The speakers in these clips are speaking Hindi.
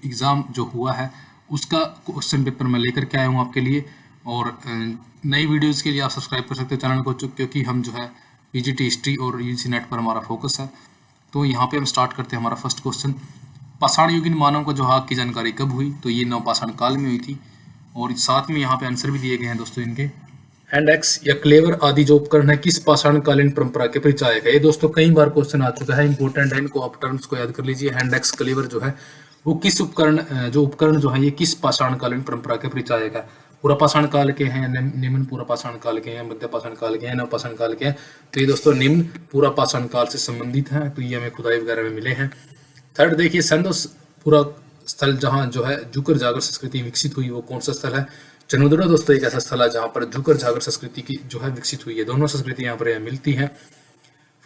एग्ज़ाम जो हुआ है उसका क्वेश्चन पेपर मैं लेकर के आया हूँ आपके लिए। और नई वीडियोज़ के लिए आप सब्सक्राइब कर सकते हो चैनल को, क्योंकि हम जो है पीजीटी हिस्ट्री और यूजीसी नेट पर हमारा फोकस है। तो यहाँ पे हम स्टार्ट करते हैं हमारा फर्स्ट क्वेश्चन। पाषाण युगीन मानव को जहाज की जानकारी कब हुई? तो ये नवपाषाण काल में हुई थी। और साथ में यहाँ पे आंसर भी दिए गए हैं दोस्तों इनके। हैंड एक्स या क्लेवर आदि जो उपकरण है किस पाषाण कालीन परंपरा के परिचायक है? ये दोस्तों कई बार क्वेश्चन आ चुका है, इंपॉर्टेंट है, इनको आप टर्म्स को याद कर लीजिए। हैंड एक्स क्लेवर जो है वो किस उपकरण जो है ये किस पाषाण कालीन परंपरा के परिचायक है? पूरा पाषाण काल के हैं, निम्न पूरा पाषाण काल के हैं, मध्य पाषाण काल के हैं, नवपाषाण काल के हैं। तो ये दोस्तों निम्न पूरा पाषाण काल से संबंधित है, तो ये हमें खुदाई वगैरह में मिले हैं। थर्ड देखिए, सैंडोस पूरा स्थल जहाँ जो है जुकर जागर संस्कृति विकसित हुई वो कौन सा स्थल है? चनोदरा दोस्तों एक ऐसा स्थल है जहाँ पर जुकर जागर संस्कृति की जो है विकसित हुई है। दोनों संस्कृति यहाँ पर मिलती हैं।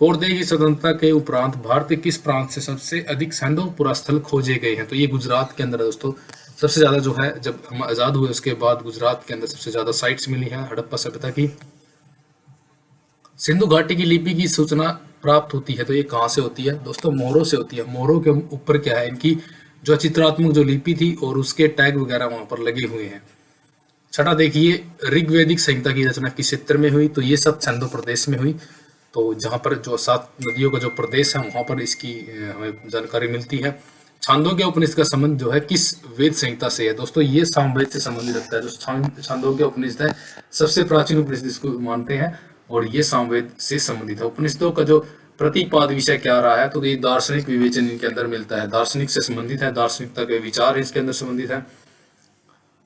फोर्थ देखिए, स्वतंत्रता के उपरांत भारत के किस प्रांत से सबसे अधिक सैंडो पुरा स्थल खोजे गए हैं? तो ये गुजरात के अंदर है दोस्तों। सबसे ज्यादा जो है जब हम आजाद हुए उसके बाद गुजरात के अंदर सबसे ज्यादा साइट्स मिली हैं हड़प्पा सभ्यता की। सिंधु घाटी की लिपि की सूचना प्राप्त होती है तो ये कहाँ से होती है? दोस्तों मोहरों से होती है। मोहरों के ऊपर क्या है, इनकी जो चित्रात्मक जो लिपि थी और उसके टैग वगैरह वहां पर लगे हुए हैं। छठा देखिए, ऋग्वेदिक संहिता की रचना किस क्षेत्र में हुई? तो ये सब छंदो प्रदेश में हुई। तो जहाँ पर जो 7 नदियों का जो प्रदेश है वहां पर इसकी हमें जानकारी मिलती है। छांदोग्य उपनिषद का संबंध जो है किस वेद संहिता से है? दोस्तों ये सामवेद से संबंधित रखता है। जो छांदोग्य उपनिषद है सबसे प्राचीन उपनिषद इसको मानते हैं और ये सामवेद से संबंधित है। उपनिषदों का जो प्रतिपाद विषय क्या रहा है? तो ये दार्शनिक विवेचन इनके अंदर मिलता है, दार्शनिक से संबंधित है, दार्शनिकता के विचार इसके अंदर संबंधित है।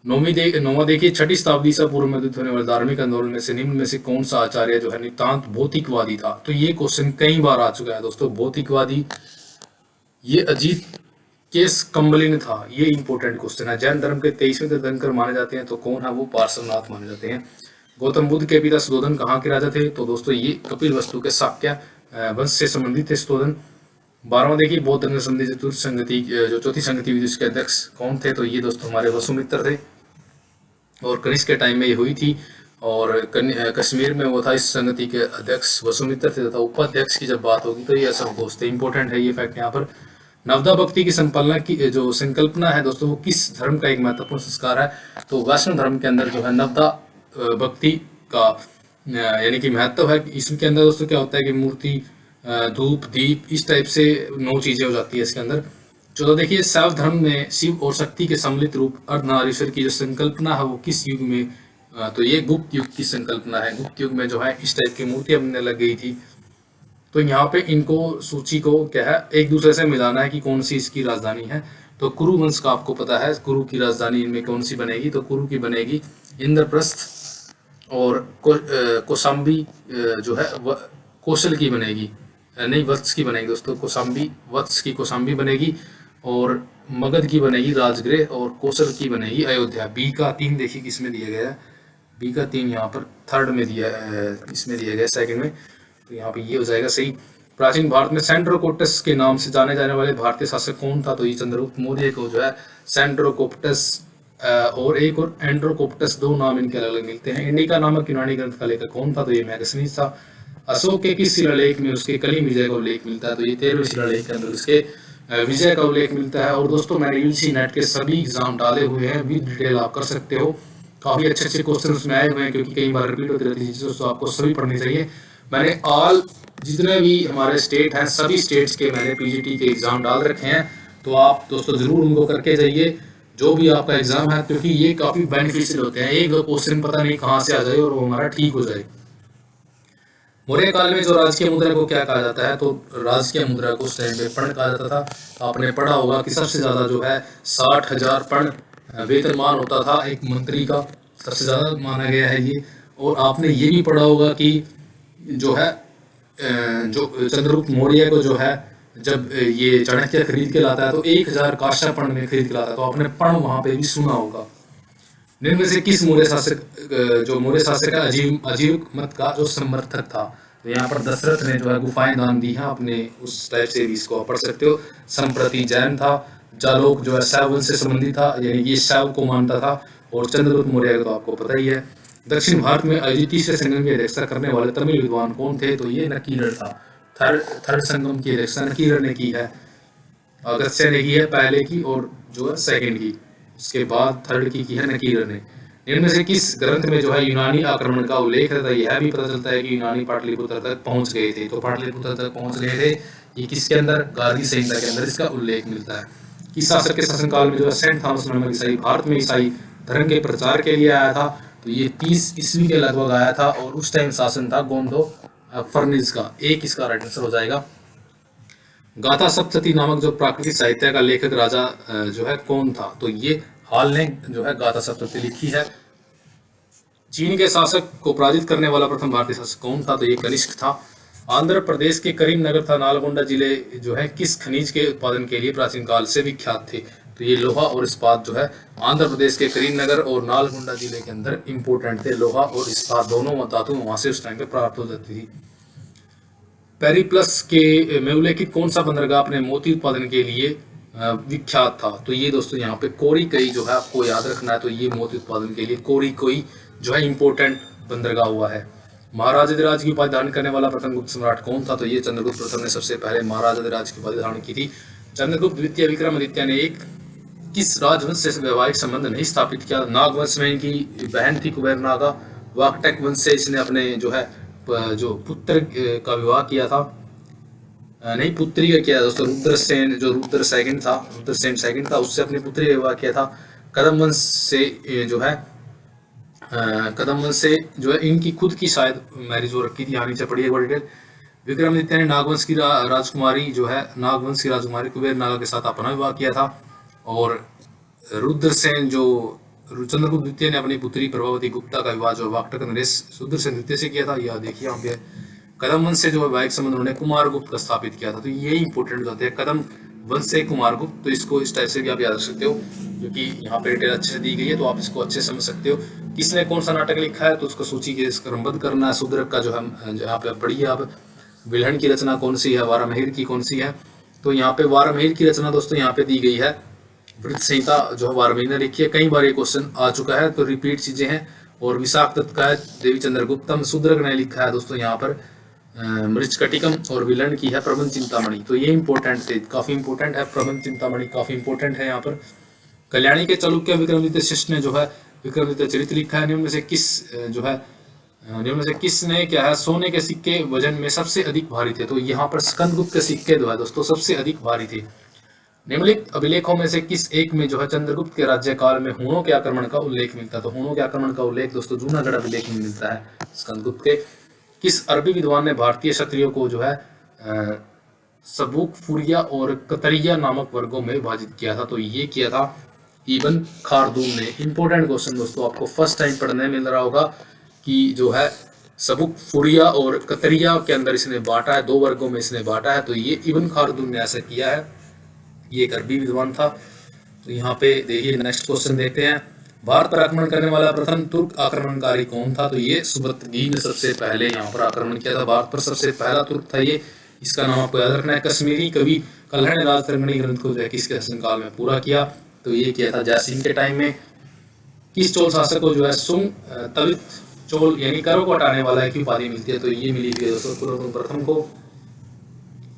नौवा देखिए, 6वीं शताब्दी से पूर्व में होने वाले धार्मिक आंदोलन में से निम्न में से कौन सा आचार्य जो है नितांत भौतिकवादी था? तो ये क्वेश्चन कई बार आ चुका है दोस्तों। भौतिकवादी ये अजीत केस कम्बलिन था, ये इंपॉर्टेंट क्वेश्चन है। जैन धर्म के 23वें तीर्थंकर माने जाते हैं तो कौन है? वो पार्श्वनाथ माने जाते हैं। गौतम बुद्ध के पिता सुधोधन कहाँ के राजा थे? तो दोस्तों ये कपिल वस्तु के शाक्य वंश से संबंधित थे सुधोधन। 12वां देखिए, बौद्ध धर्म संबंधी चतुर्थ संगति जो चौथी संगति हुई जिसके अध्यक्ष कौन थे? तो ये दोस्तों हमारे वसुमित्र थे और कनिष्क के टाइम में ये हुई थी। और कश्मीर में वो था इस संगति के अध्यक्ष वसुमित्र थे तथा उपाध्यक्ष की जब बात होगी तो ये सब दोस्तों इंपॉर्टेंट है ये फैक्ट यहाँ पर। नवदा भक्ति की संपालना की जो संकल्पना है दोस्तों वो किस धर्म का एक महत्वपूर्ण संस्कार है? तो वैष्णव धर्म के अंदर जो है नवदा भक्ति का यानी कि महत्व है। इसके अंदर दोस्तों क्या होता है कि मूर्ति, धूप, दीप, इस टाइप से 9 चीजें हो जाती है इसके अंदर। 14 देखिए, शैव धर्म में शिव और शक्ति के सम्मिलित रूप अर्धनारीश्वर की जो संकल्पना है वो किस युग में? तो ये गुप्त युग की संकल्पना है। गुप्त युग में जो है इस टाइप की मूर्तियां बनने लग गई थी। तो यहाँ पे इनको सूची को क्या है एक दूसरे से मिलाना है कि कौन सी इसकी राजधानी है। तो कुरु वंश का आपको पता है, कुरु की राजधानी इनमें कौन सी बनेगी? तो कुरु की बनेगी इंद्रप्रस्थ और कौशाम्बी जो है कौशल की बनेगी, नहीं वत्स की बनेगी दोस्तों। कौशाम्बी वत्स की कौशाम्बी बनेगी और मगध की बनेगी राजगृह और कौशल की बनेगी अयोध्या। बी का 3 देखिए किसमें दिया गया है? बी का 3 यहाँ पर थर्ड में दिया है, इसमें दिया गया सेकंड में, तो यहाँ पे ये हो जाएगा सही। प्राचीन भारत में सेंड्रोकोप्टस के नाम से जाने जाने वाले भारतीय शासक कौन था? तो ये चंद्रगुप्त मौर्य को जो है सेंड्रोकोप्टस और एक और एंड्रोकोप्टस, 2 नाम इनके अलग अलग मिलते हैं। इंडिका नामक यूनानी ग्रंथ का लेखक कौन था? तो ये मैगसनीज था। अशोक के किस शिलालेख में उसके कली विजय का उल्लेख मिलता है? तो ये 13वें शिलालेख के अंदर उसके विजय का उल्लेख मिलता है। और दोस्तों मैंने यूजीसी नेट के सभी एग्जाम डाले हुए हैं, विद डिटेल आप कर सकते हो। काफी अच्छे अच्छे क्वेश्चन उसमें आए हुए हैं क्योंकि कई बार रिपीट होती रहती है चीजें, तो आपको सभी पढ़नी चाहिए। मैंने ऑल जितने भी हमारे स्टेट हैं सभी स्टेट्स के मैंने पीजीटी के एग्जाम डाल रखे हैं, तो आप दोस्तों जरूर उनको करके जाइए जो भी आपका एग्जाम है, क्योंकि ये काफी बेनिफिशियल होते हैं। एक दो क्वेश्चन पता नहीं कहाँ से आ जाए और वो हमारा ठीक हो जाए। मौर्य काल में जो राजकीय मुद्रा को क्या कहा जाता है? तो राजकीय मुद्रा को उस टाइम पे पर्ण कहा जाता था। आपने पढ़ा होगा कि सबसे ज्यादा जो है 60,000 पर्ण वेतनमान होता था एक मंत्री का, सबसे ज्यादा माना गया है ये। और आपने ये भी पढ़ा होगा कि जो है जो चंद्रगुप्त मौर्य को जो है जब ये चाणक्य खरीद के लाता है तो 1000 काष्ठा पर्ण में खरीद के लाता है, तो आपने पर्ण वहां पे भी सुना होगा। निम्न में से किस मौर्य शासक जो मौर्य शासक है अजीब मत का जो समर्थक था? तो यहाँ पर दशरथ ने जो है गुफाएं दान दी हैं, आपने उस टाइप से भी इसको पढ़ सकते हो। संप्रति जैन था। जालोक जो है शैव वंश से संबंधित था, यानी कि शैव को मानता था। और चंद्रगुप्त मौर्य तो आपको पता ही है। दक्षिण भारत में आयोजित तीसरे संगम की अध्यक्षता करने वाले तमिल विद्वान कौन थे? तो ये नकीरर था। थर्ड संगम की अध्यक्षता नकीरर ने की है। अगस्त्य ने की है पहले की, और जो है सेकंड की, उसके बाद थर्ड की है नकीर ने। इनमें से किस ग्रंथ में जो है यूनानी आक्रमण का उल्लेख रहता है? यह भी पता चलता है कि यूनानी पाटलिपुत्र तक पहुंच गए थे। तो पाटलिपुत्र तक पहुंच गए थे, ये किसके अंदर? गार्गी संहिता के अंदर इसका उल्लेख मिलता है। किस शासक के शासनकाल में जो है सेंट थॉमस नामक ईसाई भारत में ईसाई धर्म के प्रचार के लिए आया था? तो ये 30 ईस्वी के लगभग आया था और उस टाइम शासन था गोंदो फर्निज का। एक इसका राइट आंसर हो जाएगा। गाथा सप्तशती नामक जो प्राकृतिक साहित्य का लेखक राजा जो है कौन था? तो ये हाल ने जो है गाथा सप्तशती लिखी है। चीन के शासक को पराजित करने वाला प्रथम भारतीय शासक कौन था? तो ये कनिष्क था। आंध्र प्रदेश के करीमनगर था नालगोंडा जिले जो है किस खनिज के उत्पादन के लिए प्राचीन काल से विख्यात थे? तो ये लोहा और इस्पात जो है आंध्र प्रदेश के करीमनगर और नालगोंडा जिले के अंदर इंपोर्टेंट थे। लोहा और इस्पात दोनों धातु वहां से उस टाइम पे प्राप्त हो जाती थी। पेरिप्लस के में उल्लेखित कौन सा बंदरगाह अपने मोती उत्पादन के लिए विख्यात था? तो ये दोस्तों यहाँ पे कोरिकोई जो है आपको याद रखना है। तो ये मोती उत्पादन के लिए कोरिकोई जो है इंपोर्टेंट बंदरगाह हुआ है। महाराजाधिराज की उपाधि धारण करने वाला प्रथम गुप्त सम्राट कौन था? तो ये चंद्रगुप्त प्रथम ने सबसे पहले महाराजाधिराज की उपाधि धारण की थी। चंद्रगुप्त द्वितीय विक्रमादित्य ने एक किस राजवंश से वैवाहिक संबंध नहीं स्थापित किया? नागवंश में इनकी बहन थी कुबेर नागा। वाकटक वंश से इसने अपने जो है जो पुत्र का विवाह किया था, नहीं पुत्री का किया दोस्तों। रुद्रसेन जो रुद्रसेन था, रुद्रसेन सेकंड था, उससे अपनी पुत्री का विवाह किया था। कदम वंश से जो है कदम वंश से जो है इनकी खुद की शायद मैरिज हो रखी थी। यहाँ नीचे पढ़िए एक डिटेल। विक्रमादित्य ने नागवंश की राजकुमारी जो है नागवंश की राजकुमारी कुबेर नागा के साथ अपना विवाह किया था। और रुद्रसेन जो चंद्रगुप्त द्वितीय ने अपनी पुत्री प्रभावती गुप्ता का विवाह जो वाकटक नरेश रुद्रसेन द्वितीय से किया था। यह देखिए यहाँ पे कदम वंश से जो वैवाहिक संबंध उन्होंने कुमार गुप्त का स्थापित किया था। तो ये इंपोर्टेंट होते हैं कदम वंश से कुमार गुप्त। तो इसको इस टाइप से भी आप याद रख सकते हो क्योंकि यहाँ पे डिटेल अच्छे से दी गई है, तो आप इसको अच्छे से समझ सकते हो। किसने कौन सा नाटक लिखा है? तो उसको सूची के क्रमबद्ध करना है। शूद्रक का जो है यहाँ पे पढ़िए आप। विल्हण की रचना कौन सी है? वारामहिर की कौन सी है? तो यहाँ पे वारामहिर की रचना दोस्तों यहाँ पे दी गई है। वृत्त संहिता जो है वारामहिर ने लिखी है। कई बार ये क्वेश्चन आ चुका है तो रिपीट चीजें हैं। और विशाख दत्त का है देवी चंद्रगुप्तम। शूद्रक ने लिखा है दोस्तों यहाँ पर मृच्छकटिकम। और विल्हण की है प्रबंध चिंतामणि। तो ये इंपॉर्टेंट थे, काफी इंपॉर्टेंट है। प्रबंध चिंतामणि काफी इंपॉर्टेंट है यहाँ पर। कल्याणी के चालुक्य विक्रमादित्य शिष्ट ने जो है विक्रमादित्य चरित्र लिखा है। निम्न में से किसने क्या है सोने के सिक्के वजन में सबसे अधिक भारी थे? तो यहाँ पर स्कंदगुप्त के सिक्के जो है दोस्तों सबसे अधिक भारी थे। निम्नलिखित अभिलेखों में से किस एक में जो है चंद्रगुप्त के राज्यकाल में हूणों के आक्रमण का उल्लेख मिलता है? तो हूणों के आक्रमण का उल्लेख दोस्तों जूनागढ़ अभिलेख में मिलता है स्कंदगुप्त के। किस अरबी विद्वान ने भारतीय क्षत्रियों को जो है सबूक, फुरिया और कतरिया नामक वर्गों में विभाजित किया था? तो ये किया था इब्न खालदून ने। इंपॉर्टेंट क्वेश्चन दोस्तों आपको फर्स्ट टाइम पढ़ने मिल रहा होगा कि जो है सबूक, फुरिया और कतरिया के अंदर इसने बांटा है, दो वर्गों में इसने बांटा है। तो ये इब्न खालदून ने ऐसा किया है। ये एक अरबी विद्वान था। तो यहाँ पे देखिए नेक्स्ट क्वेश्चन देखते हैं। भारत पर आक्रमण करने वाला प्रथम तुर्क आक्रमणकारी कौन था? तो ये सुबतगी ने सबसे पहले यहाँ पर आक्रमण किया था। भारत पर सबसे पहला तुर्क था ये। इसका नाम आपको याद रखना है। कश्मीरी कवि कल्हड़ ने राजतरंगिणी ग्रंथ को जो है किसके शासनकाल में पूरा किया? तो ये किया था जयसिंह के टाइम में। किस चोल शासक को जो है सुंग तवित चोल यानी करों को हटाने वाला की उपाधि मिलती है? तो ये मिली थी दोस्तों कुलोत्तुंग प्रथम को।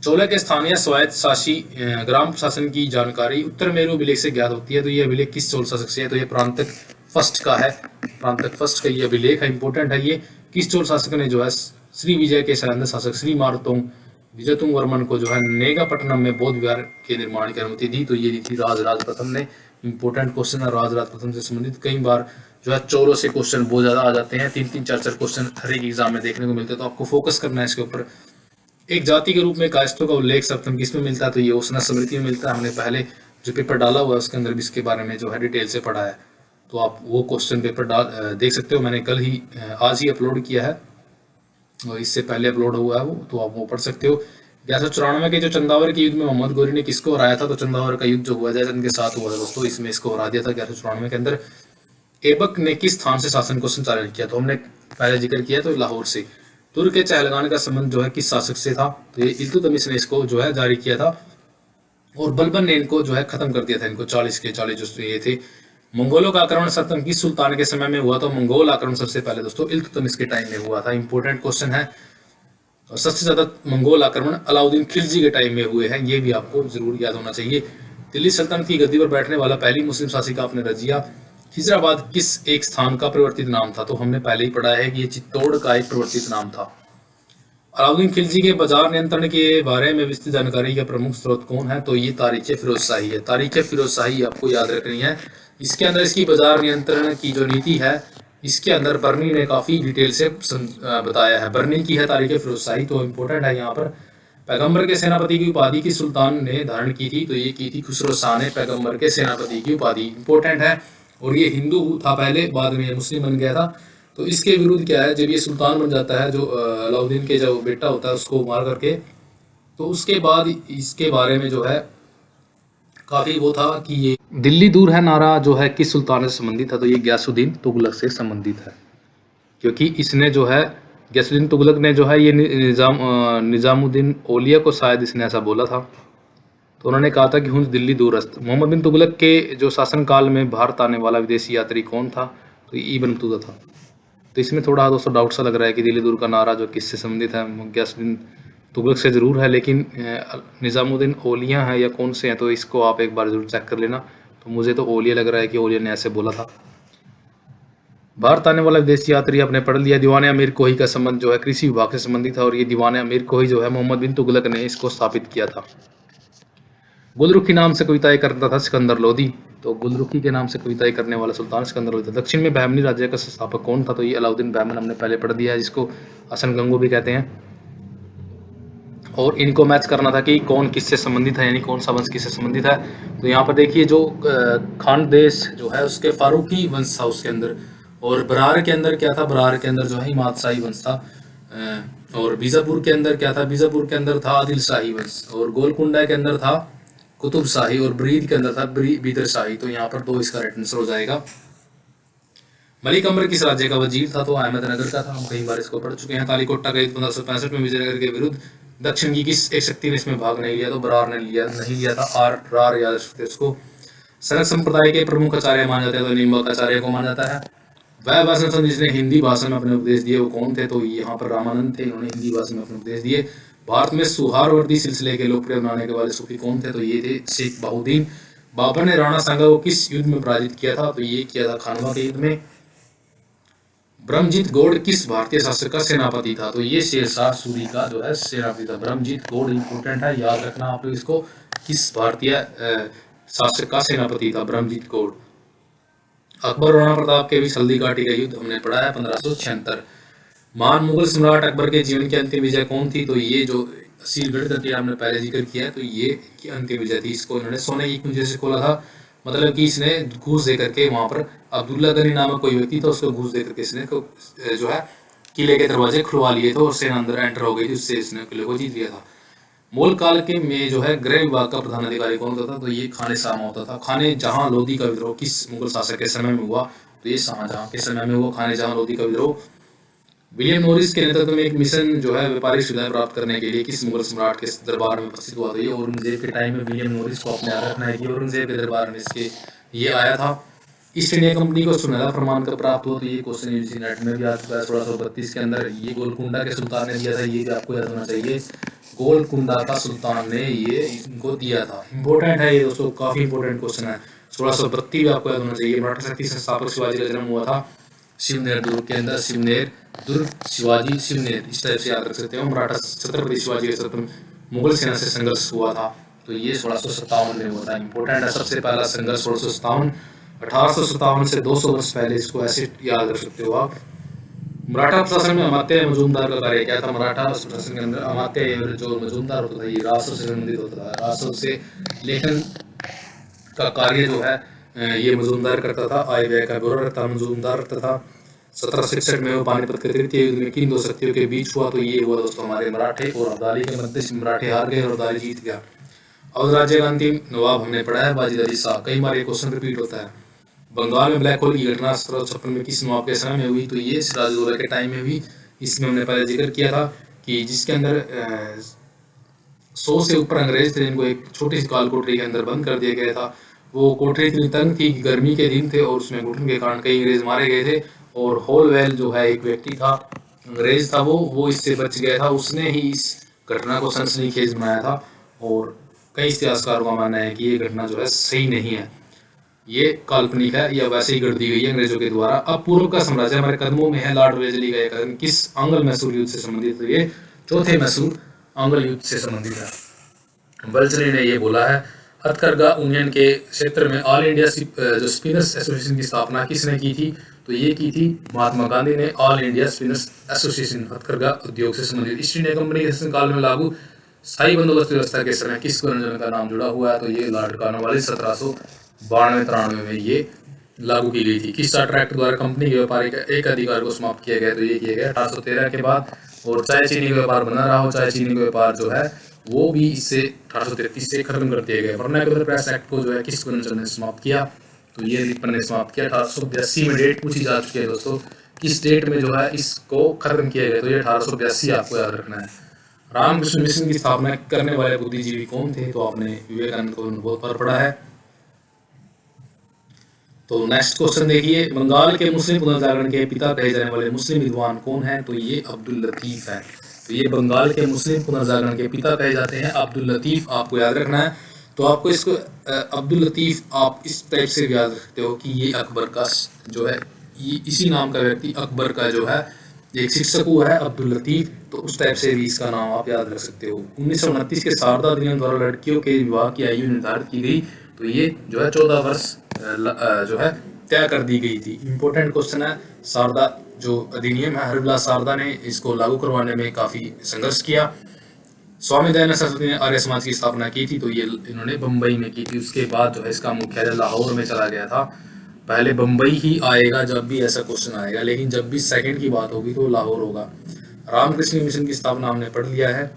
चोला के स्थानीय स्वायत्त शासी ग्राम प्रशासन की जानकारी उत्तर मेरु अभिलेख से ज्ञात होती है। तो ये अभिलेख किस चोल शासक से है? तो ये प्रांतक फर्स्ट का है। प्रांतक फर्स्ट का ये अभिलेख है, इंपोर्टेंट है ये। किस चोल शासक ने जो है श्री विजय के सैन्य शासक श्री मारुतोंग विजयतुंग वर्मन को जो है नेगापट्टनम में बौद्ध विहार के निर्माण की अनुमति दी? तो ये दी थी राजराज प्रथम ने। इंपोर्टेंट क्वेश्चन है राजराज प्रथम से संबंधित। कई बार जो है चोरों से क्वेश्चन बहुत ज्यादा आ जाते हैं, 3-3, 4-4 क्वेश्चन हर एक एग्जाम में देखने को मिलते हैं। तो आपको फोकस करना है इसके ऊपर। एक जाति के रूप में कायस्थों का उल्लेख सप्तम किस में मिलता है? तो ये उसना स्मृति में मिलता है। हमने पहले जो पेपर डाला हुआ है उसके अंदर भी इसके बारे में जो है डिटेल से पढ़ा है। तो आप वो क्वेश्चन पेपर देख सकते हो। मैंने आज ही अपलोड किया है और इससे पहले अपलोड हुआ है वो, तो आप वो पढ़ सकते हो। 1194 के जो चंदावर के युद्ध में मोहम्मद गोरी ने किसको हराया था? तो चंदावर का युद्ध जो हुआ जयचंद के साथ हुआ था दोस्तों, इसमें इसको हरा दिया था 1194 के अंदर। ऐबक ने किस स्थान से शासन को संचालन किया? तो हमने पहले जिक्र किया तो लाहौर से। तुर्क के चहलगान का संबंध जो है किस शासक से था? तो ये इल्तुतमिश ने इसको जो है जारी किया था। और बलबन ने इनको जो है खत्म कर दिया था। इनको 40 के 40 जो ये थे। मंगोलों का आक्रमण सप्तम किस सुल्तान के समय में हुआ? तो मंगोल आक्रमण सबसे पहले दोस्तों इल्तुतमिश के टाइम में हुआ था। इंपोर्टेंट क्वेश्चन है। और सबसे ज्यादा मंगोल आक्रमण अलाउद्दीन खिलजी के टाइम में हुए हैं। ये भी आपको जरूर याद होना चाहिए। दिल्ली सल्तनत की गद्दी पर बैठने वाला पहली मुस्लिम शासिका आपने रजिया खिजराबाद किस एक स्थान का परिवर्तित नाम था? तो हमने पहले ही पढ़ा है कि ये चित्तौड़ का एक परिवर्तित नाम था। अलाउद्दीन खिलजी के बाजार नियंत्रण के बारे में विस्तृत जानकारी का प्रमुख स्रोत कौन है? तो ये तारीख फिरोज शाही है। तारीख फिरोज शाही आपको याद रखनी है। इसके अंदर इसकी बाजार नियंत्रण की जो नीति है, इसके अंदर बर्नी ने काफी डिटेल से बताया है। बर्नी की है तारीख फिरोज शाही, तो इम्पोर्टेंट है यहाँ पर। पैगंबर के सेनापति की उपाधि की सुल्तान ने धारण की थी? तो ये की थी खुसरो शाह ने पैगंबर के सेनापति की उपाधि। इंपॉर्टेंट है। और ये हिंदू था पहले, बाद में मुस्लिम बन गया था। तो इसके विरुद्ध क्या है, जब ये सुल्तान बन जाता है, जो अलाउद्दीन के जो बेटा होता है उसको मार करके, तो उसके बाद इसके बारे में जो है काफी वो था कि ये दिल्ली दूर है नारा जो है किस सुल्तान से संबंधित था? तो ये गयासुद्दीन तुगलक से संबंधित है, क्योंकि इसने जो है गयासुद्दीन तुगलक ने जो है ये निजामुद्दीन औलिया को शायद इसने ऐसा बोला था। तो उन्होंने कहा था कि हुंज दिल्ली दूरस्थ। मोहम्मद बिन तुगलक के जो शासनकाल में भारत आने वाला विदेशी यात्री कौन था? तो इब्न बतूता था। तो इसमें थोड़ा दोस्तों डाउट सा लग रहा है कि दिल्ली दूर का नारा जो किससे संबंधित है, गयासुद्दीन तुगलक से जरूर है, लेकिन निजामुद्दीन औलिया है या कौन से हैं, तो इसको आप एक बार जरूर चेक कर लेना। तो मुझे तो औलिया लग रहा है कि औलिया ने ऐसे बोला था। भारत आने वाला विदेशी यात्री आपने पढ़ लिया। दीवाने अमीर कोही का संबंध जो है कृषि विभाग से संबंधित है, और ये दीवाने अमीर कोही जो है मोहम्मद बिन तुगलक ने इसको स्थापित किया था। गुलरुखी नाम से कविताएं करता था सिकंदर लोदी। तो गुलरुखी के नाम से कविताएं करने वाला सुल्तान सिकंदर लोदी था। दक्षिण में बहमनी राज्य का संस्थापक कौन था? तो ये अलाउद्दीन बहमन, हमने पहले पढ़ दिया है, जिसको हसन गंगो भी कहते हैं। और इनको मैच करना था कि कौन किससे संबंधित है, यानी कौन सा वंश किससे संबंधित है। तो यहाँ पर देखिए जो खानदेश जो है उसके फारूकी वंश था उसके अंदर, और बरार के अंदर क्या था, बरार के अंदर जो है हिमादशाही वंश था। और बीजापुर के अंदर क्या था, बीजापुर के अंदर था आदिल शाही वंश, और गोलकुंडा के अंदर था कुतुब शाही, और ब्रीद के अंदर था बीदर शाही। तो यहाँ पर 2 इसका राइट आंसर हो जाएगा। मलिक अम्बर किस राज्य का वजीर था? तो अहमदनगर का था। हम कई बार इसको पढ़ चुके हैं। तालीकोटा का युद्ध 1565 में विजयनगर के विरुद्ध दक्षिण की किस एक शक्ति ने इसमें भाग नहीं लिया? तो बरार ने नहीं लिया था। रार याद रखते उसको। सरक संप्रदाय के प्रमुख आचार्य माना जाता है? तो निम्बक आचार्य को माना जाता है। वह भाषण संत जिसने हिंदी भाषा में अपने उपदेश दिए वो कौन थे? तो यहाँ पर रामानंद थे, इन्होंने हिंदी भाषा में अपने उपदेश दिए। भारत में सुहारवर्दी सिलसिले के लोकप्रिय बनाने के वाले सूफी कौन थे? तो ये थे शेख बहाउद्दीन। बाबर ने राणा सांगा को किस युद्ध में पराजित किया था? तो ये किया था खानवा के युद्ध में। ब्रह्मजीत गौड़ किस भारतीय शासक का सेनापति था? तो ये शेरशाह सूरी का जो है सेनापति था। ब्रह्मजीत गौड़ इंपोर्टेंट है, याद रखना आप लोग इसको। किस भारतीय शासक का सेनापति था ब्रह्मजीत गौड़? अकबर और राणा प्रताप के बीच हल्दी घाटी का युद्ध हमने पढ़ा है 1576। महान मुगल सम्राट अकबर के जीवन की अंतिम विजय कौन थी? तो ये जो सीलगढ़ का हमने पहले जिक्र किया है, तो ये की अंतिम विजय थी। इसको इन्होंने सोने की कुंजी से खोला था, मतलब कि इसने घूस दे करके वहां पर अब्दुल्ला गनी नामक कोई व्यक्ति था, उसको घूस दे करके इसने जो है किले के दरवाजे खुलवा लिए थे, और सेना अंदर एंटर हो गई थी, उससे इसने किले को जीत लिया था। मोल काल के में जो है गृह विभाग का प्रधान अधिकारी कौन होता था? तो ये खाने सामा होता था। खाने जहां लोधी का विद्रोह किस मुगल शासक के समय में हुआ? तो ये शाहजहां के समय में हुआ खाने जहां लोधी का विद्रोह। विलियम नॉरिस के नेतृत्व में एक मिशन जो है व्यापारिक सुविधाएं प्राप्त करने के लिए किस मुगल सम्राट के दरबार में उपस्थित हुआ? तो ये औरंगजेब के टाइम में विलियम नॉरिस को अपने याद रखना है कि औरंगजेब के दरबार में इसके ये आया था। ईस्ट इंडिया कंपनी को सुनहरा प्रमाण कब प्राप्त हुआ? तो ये क्वेश्चन यूजीसी नेट में भी आ चुका है 1632 के अंदर। ये गोलकुंडा के सुल्तान ने दिया था, ये भी आपको याद होना चाहिए। गोलकुंडा का सुल्तान ने ये इनको दिया था। इंपॉर्टेंट है ये दोस्तों, काफी इंपॉर्टेंट क्वेश्चन है। 1632 भी आपको याद होना चाहिए। मराठा शक्ति संस्थापक शिवाजी का जन्म हुआ था शिवनेर दुर्ग के अंदर। शिवनेर दुर्ग शिवाजी शिवनेर, इस टाइप से याद रख सकते हो। मराठा छत्रपति शिवाजी के साथ मुगल सेना से संघर्ष हुआ था, तो ये 1657 में हुआ था। इंपॉर्टेंट है, सबसे पहला संघर्ष 1657। 1857 से 200 वर्ष पहले, इसको ऐसे याद रख सकते हो आप। मराठा प्रशासन में अमात्य मजूमदार का कार्य क्या था? मराठा प्रशासन के अंदर अमात्य जो मजूमदार होता था, ये राजस्व से संबंधित होता था। राजस्व से लेखन का कार्य जो है ये मजूमदार करता था। आय व्यय का ब्यौरा रखता मजूमदार रखता था। 1766 में वो पानीपत के तृतीय युद्ध में किन 2 शक्तियों के बीच हुआ? तो ये हुआ दोस्तों हमारे मराठे और अब्दाली के मध्य। मराठे हार गए और अब्दाली जीत गया। अवध राज्य का अंतिम नवाब हमने पढ़ा है बाजीद अली शाह। कई बार ये क्वेश्चन रिपीट होता है। बंगाल में ब्लैक होल की घटना 1756 में किस नवाब के समय में हुई? तो ये सिराजुद्दौला के टाइम में हुई। इसमें हमने पहले जिक्र किया था कि जिसके अंदर 100 से ऊपर अंग्रेज थे, जिनको एक छोटी सी काल कोठरी के अंदर बंद कर दिया गया था। वो कोठरी इतनी तंग थी कि गर्मी के दिन थे और उसमें घुटन के कारण कई अंग्रेज मारे गए थे। और होलवेल जो है एक व्यक्ति था, अंग्रेज था, वो इससे बच गया था। उसने ही इस घटना को सनसनीखेज बनाया था और कई इतिहासकारों का मानना है कि ये घटना जो है सही नहीं है, ये काल्पनिक है या वैसे ही कर दी गई है अंग्रेजों के द्वारा। अब पूर्व का साम्राज्य हमारे कदमों में है, लॉर्ड वेलेस्ली का कदम किस आंग्ल मैसूर युद्ध से संबंधित? तो ये चौथे मैसूर आंग्ल युद्ध से संबंधित है। वेलेस्ली ने ये बोला है। हथकरघा यूनियन के क्षेत्र में ऑल इंडिया जो स्पिनर्स एसोसिएशन की स्थापना किसने की थी? तो ये की थी महात्मा गांधी ने। ऑल इंडिया स्पिनर्स एसोसिएशन हथकरघा उद्योग से संबंधित। ईस्ट इंडिया कंपनी के शासनकाल में लागू स्थायी बंदोबस्त व्यवस्था के समय किस गवर्नर का नाम जुड़ा हुआ है? तो ये लॉर्ड कॉर्नवालिस 1792-93 में ये लागू की गई थी। किस चार्टर एक्ट द्वारा कंपनी के व्यापारिक एक अधिकार को समाप्त किया गया? तो ये किया गया 1813 के बाद। और चाहे चीनी का व्यापार बना रहा हो, चाहे चीनी का व्यापार जो है वो भी इससे 1833 से खत्म कर दिया गया। वर्नाक्युलर प्रेस एक्ट को जो है किस गवर्नर ने समाप्त किया? तो ये रिपन ने समाप्त किया। 1882 में डेट पूछी जा चुकी है दोस्तों, किस डेट में जो है इसको खत्म किया गया? तो ये 1882 आपको याद रखना है। रामकृष्ण मिशन की स्थापना करने वाले बुद्धिजीवी कौन थे? तो आपने विवेकानंद को बहुत बार पढ़ा है। तो नेक्स्ट क्वेश्चन देखिए, बंगाल के मुस्लिम पुनर्जागरण के पिता कहे जाने वाले मुस्लिम विद्वान कौन है? तो ये अब्दुल लतीफ है। तो ये बंगाल के मुस्लिम पुनर्जागरण के पिता कहे जाते हैं अब्दुल लतीफ, आपको याद रखना है। तो आपको इसको अब्दुल लतीफ आप इस टाइप से याद रखते हो कि ये अकबर का जो है, ये इसी नाम का व्यक्ति अकबर का जो है एक शिक्षक हुआ है अब्दुल लतीफ, तो उस टाइप से भी इसका नाम आप याद रख सकते हो। 1929 के शारदा अधिनियम द्वारा लड़कियों के विवाह की आयु निर्धारित की गई, तो ये जो है 14 वर्ष जो है तय कर दी गई थी। इंपॉर्टेंट क्वेश्चन है। शारदा जो अधिनियम है, हरिलाल शारदा ने इसको लागू करवाने में काफी संघर्ष किया। स्वामी दयानंद सरस्वती ने आर्य समाज की स्थापना की थी, तो ये इन्होंने बम्बई में की थी। उसके बाद जो है इसका मुख्यालय लाहौर में चला गया था। पहले बम्बई ही आएगा जब भी ऐसा क्वेश्चन आएगा, लेकिन जब भी सेकंड की बात होगी तो लाहौर होगा। रामकृष्ण मिशन की स्थापना हमने पढ़ लिया है।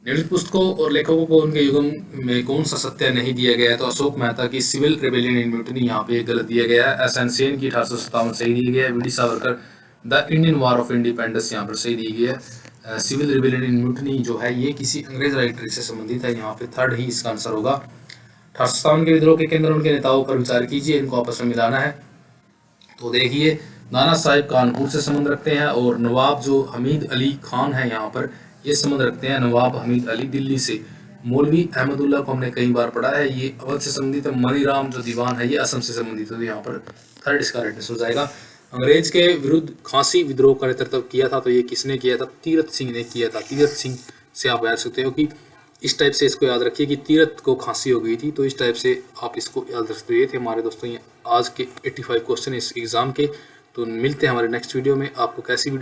निम्नलिखित पुस्तकों और लेखकों को उनके युग में कौन सा सत्य नहीं दिया गया है? तो अशोक मेहता की सिविल रिबेलियन इन म्यूटिनी यहाँ पे गलत दिया गया है। एस एन सेन की 1857 सही दी गया है। V D Savarkar the Indian war of independence यहाँ पर सही दी गई है। सिविल रिबेलियन इन म्यूटिनी जो है ये किसी अंग्रेज राइटर से संबंधित है, यहाँ पे थर्ड ही इसका आंसर होगा। 1857 के विद्रोह के केंद्र उनके नेताओं पर विचार कीजिए, इनको आपस में मिलाना है। तो देखिए, नाना साहिब कानपुर से संबंध रखते हैं और नवाब जो हमीद अली खान है यहाँ पर ये संबंध रखते हैं नवाब हमीद अली दिल्ली से। मौलवी अहमदुल्ला को हमने कई बार पढ़ा है, ये अवध से संबंधित है। मनीराम जो दीवान है ये असम से संबंधित है, तो यहाँ पर थर्ड इसका राइट आंसर हो जाएगा। अंग्रेज के विरुद्ध खांसी विद्रोह का नेतृत्व किया था, तो ये किसने किया था? तीरथ सिंह ने किया था। तीरथ सिंह से आप याद सकते हो कि इस टाइप से इसको याद रखिए कि तीरथ को खांसी हो गई थी, तो इस टाइप से आप इसको याद रख सकते हो। ये थे हमारे दोस्तों ये आज के 85 क्वेश्चन इस एग्जाम के। तो मिलते हैं हमारे नेक्स्ट वीडियो में। आपको कैसी वीडियो